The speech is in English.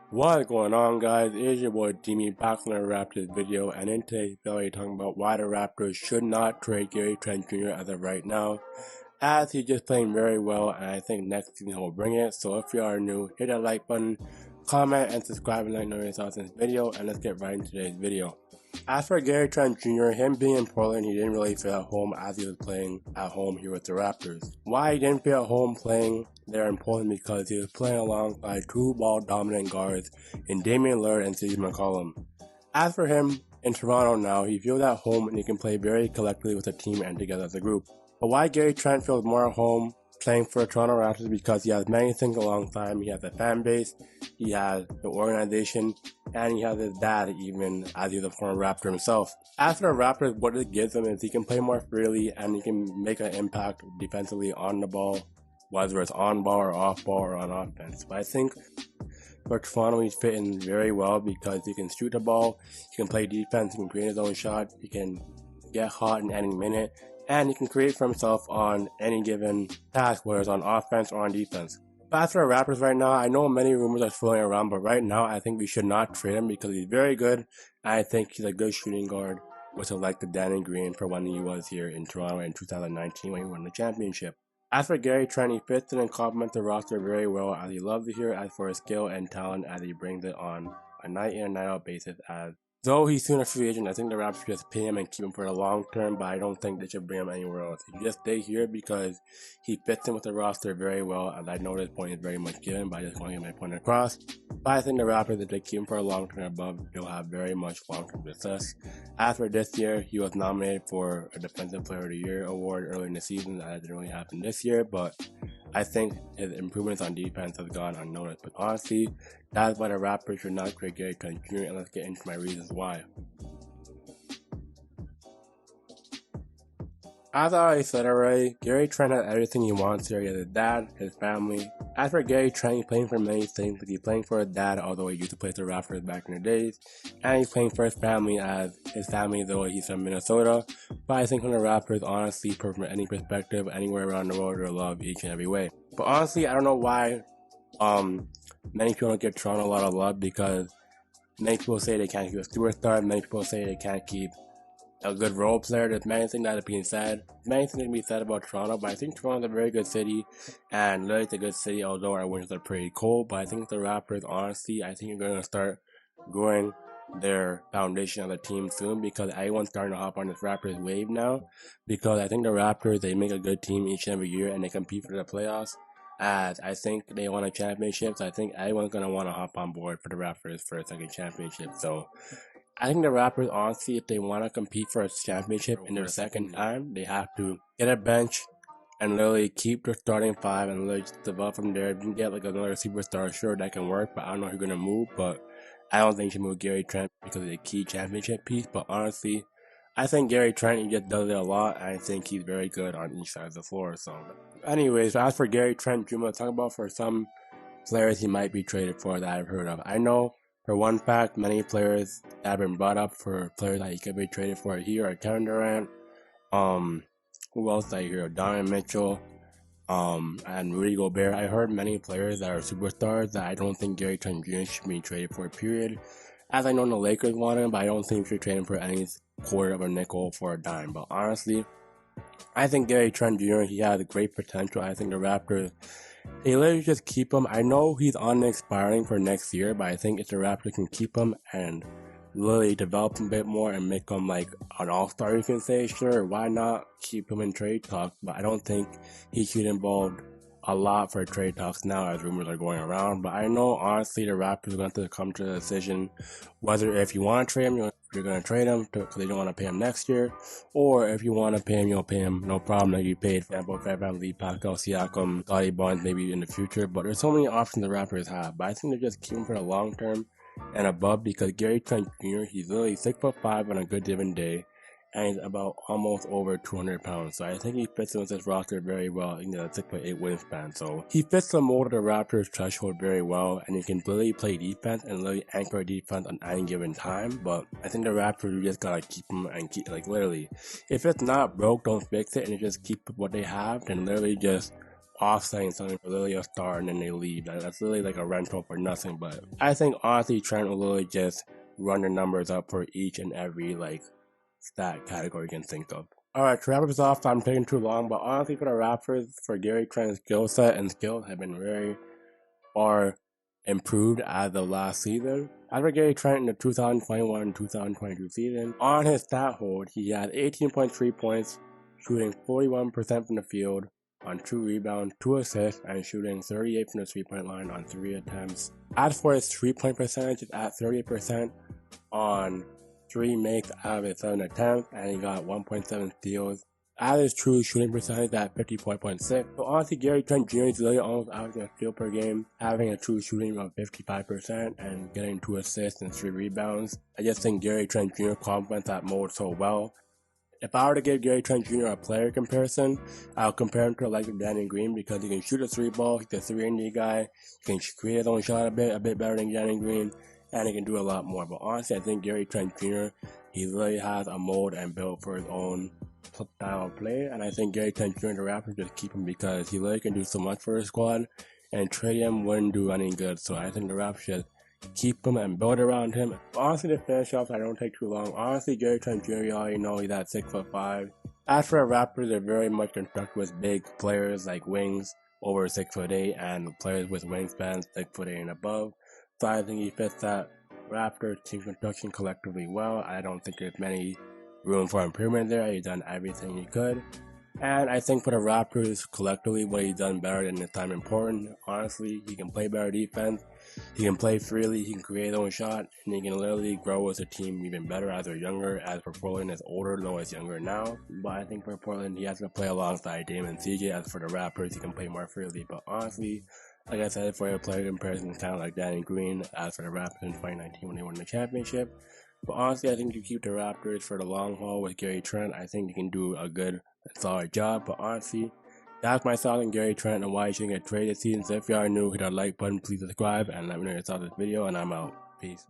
What is going on, guys? It is your boy Demi back on a Raptors video, and in today's video we're talking about why the Raptors should not trade Gary Trent Jr. as of right now, as he's just playing very well, and I think next season he'll bring it. So if you are new, hit that like button, comment, and subscribe and let me know your thoughts on this video, and let's get right into today's video. As for Gary Trent Jr., him being in Portland, he didn't really feel at home as he was playing at home here with the Raptors. Why he didn't feel at home playing there in Portland? Because he was playing alongside two ball-dominant guards in Damian Lillard and CJ McCollum. As for him in Toronto now, he feels at home and he can play very collectively with the team and together as a group. But why Gary Trent feels more at home playing for Toronto Raptors? Because he has many things alongside him. He has a fan base, he has the organization, and he has his dad even, as he's a former Raptor himself. As for the Raptors, what it gives him is he can play more freely and he can make an impact defensively on the ball, whether it's on ball or off ball or on offense. But I think for Toronto, he's fitting very well because he can shoot the ball, he can play defense, he can create his own shot, he can get hot in any minute, and he can create for himself on any given task, whether it's on offense or on defense. But as for the Raptors right now, I know many rumors are floating around, but right now I think we should not trade him because he's very good. I think he's a good shooting guard, which is like the Danny Green for when he was here in Toronto in 2019 when he won the championship. As for Gary Trent, he fits in and complements the roster very well, as he loves it here. As for his skill and talent, as he brings it on a night in and night out basis. As though he's soon a free agent, I think the Raptors should just pay him and keep him for the long term, but I don't think they should bring him anywhere else. He just stay here because he fits in with the roster very well, as I know this point is very much given, but I just want to get my point across. But I think the Raptors, if they keep him for a long term above, they'll have very much long term success. As for this year, he was nominated for a Defensive Player of the Year award earlier in the season. That didn't really happen this year, but I think his improvements on defense have gone unnoticed. But honestly, that's why the Raptors should not trade Gary Trent Jr. And let's get into my reasons why. As I already said already, Gary Trent has everything he wants here. He has his dad, his family. As for Gary Trent, he's playing for many things. He's playing for his dad, although he used to play for the Raptors back in the days. And he's playing for his family, as his family, though he's from Minnesota. But I think from the Raptors, honestly, from any perspective, anywhere around the world, they're loved each and every way. But honestly, I don't know why many people don't give Toronto a lot of love, because many people say they can't keep a superstar. Many people say they can't keep a good role player. There's many things that are being said. Many things can be said about Toronto, but I think Toronto's a very good city, and Lillard's it's a good city, although our winters are pretty cold. But I think the Raptors, honestly, I think you're going to start growing their foundation of the team soon, because everyone's starting to hop on this Raptors wave now, because I think the Raptors, they make a good team each and every year, and they compete for the playoffs. As I think they won a championship, so I think everyone's going to want to hop on board for the Raptors for a second championship. So I think the Raptors, honestly, if they want to compete for a championship in their second time, they have to get a bench and literally keep their starting five and literally develop from there. If you can get like another superstar, sure, that can work, but I don't know who's going to move. But I don't think you should move Gary Trent because of the key championship piece. But honestly, I think Gary Trent, he just does it a lot, and I think he's very good on each side of the floor. So anyways, as for Gary Trent Jr., talk about for some players he might be traded for that I've heard of. I know for one fact, many players that have been brought up for players that he could be traded for here are Kevin Durant, who else did I hear? Donovan Mitchell, and Rudy Gobert. I heard many players that are superstars that I don't think Gary Trent Jr. should be traded for, period. As I know the Lakers want him, but I don't think we should trade him for any quarter of a nickel for a dime. But honestly, I think Gary Trent Jr., he has great potential. I think the Raptors, they literally just keep him. I know he's on expiring for next year, but I think if the Raptors can keep him and literally develop him a bit more and make him like an all-star, you can say, sure, why not keep him in trade talks? But I don't think he should involve a lot for trade talks now, as rumors are going around. But I know, honestly, the Raptors are going to come to the decision whether if you want to trade him, you're going to trade him because they don't want to pay him next year, or if you want to pay him, you'll pay him, no problem. Like you paid, for example, Fairbairn, Pascal Siakam, Scottie Barnes, maybe in the future. But there's so many options the Raptors have. But I think they just keep him for the long term and above, because Gary Trent Jr., he's literally 6'5" on a good given day, and he's about almost over 200 pounds. So I think he fits in with this roster very well. I think he's a 6'8" wingspan. So he fits the mold of the Raptors threshold very well, and he can literally play defense and literally anchor defense on any given time. But I think the Raptors, you just gotta keep him and keep, like, literally, if it's not broke, don't fix it, and you just keep what they have, then literally just offsetting something for literally a star and then they leave. That's literally like a rental for nothing. But I think honestly Trent will literally just run the numbers up for each and every like stat category you can think of. Alright, to wrap this off, I'm taking too long, but honestly for the Raptors, for Gary Trent's skill set and skills have been very far improved as of last season. As for Gary Trent in the 2021-2022 season, on his stat hold, he had 18.3 points, shooting 41% from the field on 2 rebounds, 2 assists, and shooting 38 from the 3-point line on 3 attempts. As for his 3-point percentage, it's at 38% on 3 makes out of his 7 attempts, and he got 1.7 steals. At his true shooting percentage at 54.6. So honestly, Gary Trent Jr. is literally almost averaging a steal per game, having a true shooting of 55% and getting 2 assists and 3 rebounds. I just think Gary Trent Jr. complements that mold so well. If I were to give Gary Trent Jr. a player comparison, I'll compare him to like Danny Green because he can shoot a 3 ball, he's a 3-and-D guy, he can create his own shot a bit better than Danny Green, and he can do a lot more. But honestly, I think Gary Trent Jr., he really has a mold and built for his own style of play, and I think Gary Trent Jr. the Raptors just keep him because he really can do so much for his squad, and trade him wouldn't do any good. So I think the Raptors should keep him and build around him. Honestly, to finish off, I don't take too long. Honestly, Gary Trent Jr., you already know he's at 6'5". As for the Raptors, they're very much constructed with big players like wings over 6'8", and players with wingspans 6'8" and above. So I think he fits that Raptors team construction collectively well. I don't think there's many room for improvement there. He's done everything he could. And I think for the Raptors collectively, what he's done better than this time important. Honestly, he can play better defense. He can play freely. He can create his own shot. And he can literally grow as a team even better as they're younger. As for Portland, is older, though it's younger now. But I think for Portland, he has to play alongside Dame and CJ. As for the Raptors, he can play more freely. But honestly, like I said, for a player comparison, it's kind of like Danny Green. As for the Raptors in 2019 when they won the championship. But honestly, I think you keep the Raptors for the long haul with Gary Trent. I think you can do a good and solid job. But honestly, that's my thoughts on Gary Trent and why you should get traded this season. So if you are new, hit that like button, please subscribe, and let me know your thoughts on this video, and I'm out. Peace.